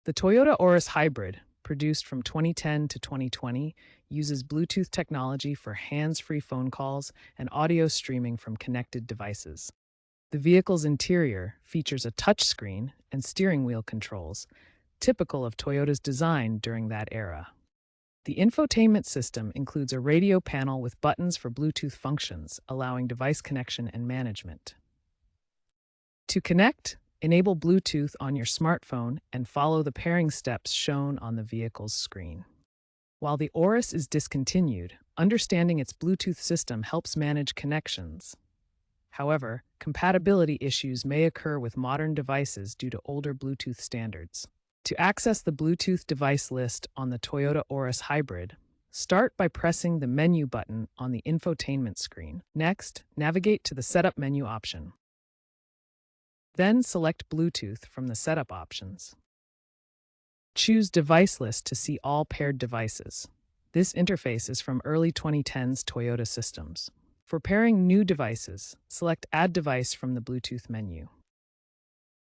The Toyota Auris Hybrid, produced from 2010 to 2020, uses Bluetooth technology for hands-free phone calls and audio streaming from connected devices. The vehicle's interior features a touchscreen and steering wheel controls, typical of Toyota's design during that era. The infotainment system includes a radio panel with buttons for Bluetooth functions, allowing device connection and management. To connect, enable Bluetooth on your smartphone and follow the pairing steps shown on the vehicle's screen. While the Auris is discontinued, understanding its Bluetooth system helps manage connections. However, compatibility issues may occur with modern devices due to older Bluetooth standards. To access the Bluetooth device list on the Toyota Auris Hybrid, start by pressing the menu button on the infotainment screen. Next, navigate to the Setup menu option. Then select Bluetooth from the setup options. Choose Device List to see all paired devices. This interface is from early 2010s Toyota systems. For pairing new devices, select Add Device from the Bluetooth menu.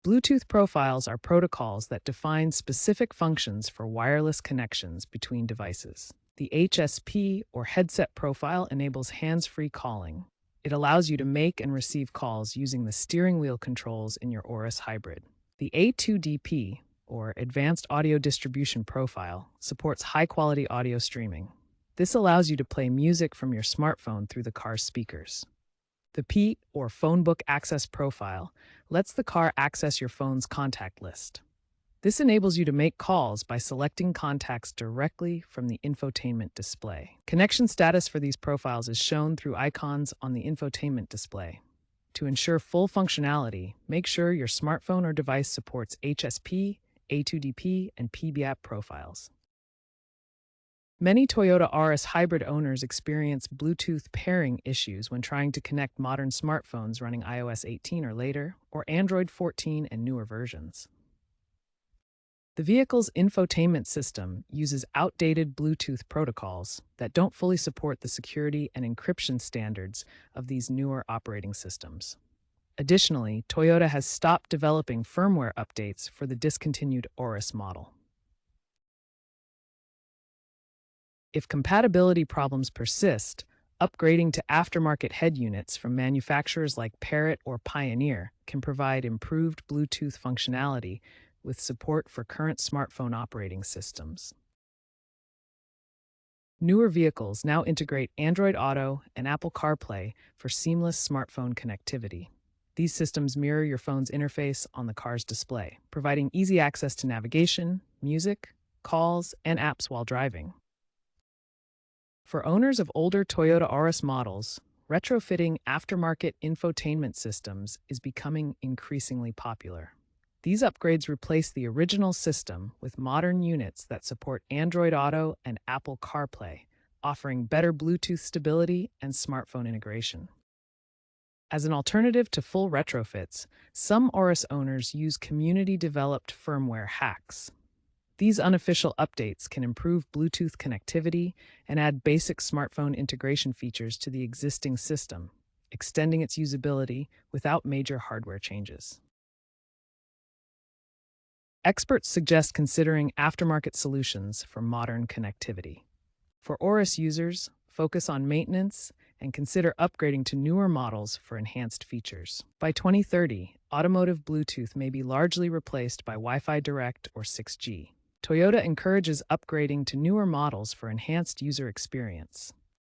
Bluetooth profiles are protocols that define specific functions for wireless connections between devices. The HSP, or headset profile, enables hands-free calling. It allows you to make and receive calls using the steering wheel controls in your Auris Hybrid. The A2DP, or Advanced Audio Distribution Profile, supports high-quality audio streaming. This allows you to play music from your smartphone through the car's speakers. The P, or Phone Book Access Profile, lets the car access your phone's contact list. This enables you to make calls by selecting contacts directly from the infotainment display. Connection status for these profiles is shown through icons on the infotainment display. To ensure full functionality, make sure your smartphone or device supports HSP, A2DP, and PBAP profiles. Many Toyota Auris Hybrid owners experience Bluetooth pairing issues when trying to connect modern smartphones running iOS 18 or later, or Android 14 and newer versions. The vehicle's infotainment system uses outdated Bluetooth protocols that don't fully support the security and encryption standards of these newer operating systems. Additionally, Toyota has stopped developing firmware updates for the discontinued Auris model. If compatibility problems persist, upgrading to aftermarket head units from manufacturers like Parrot or Pioneer can provide improved Bluetooth functionality with support for current smartphone operating systems. Newer vehicles now integrate Android Auto and Apple CarPlay for seamless smartphone connectivity. These systems mirror your phone's interface on the car's display, providing easy access to navigation, music, calls, and apps while driving. For owners of older Toyota Auris models, retrofitting aftermarket infotainment systems is becoming increasingly popular. These upgrades replace the original system with modern units that support Android Auto and Apple CarPlay, offering better Bluetooth stability and smartphone integration. As an alternative to full retrofits, some Auris owners use community-developed firmware hacks. These unofficial updates can improve Bluetooth connectivity and add basic smartphone integration features to the existing system, extending its usability without major hardware changes. Experts suggest considering aftermarket solutions for modern connectivity. For Auris users, focus on maintenance and consider upgrading to newer models for enhanced features. By 2030, automotive Bluetooth may be largely replaced by Wi-Fi Direct or 6G. Toyota encourages upgrading to newer models for enhanced user experience.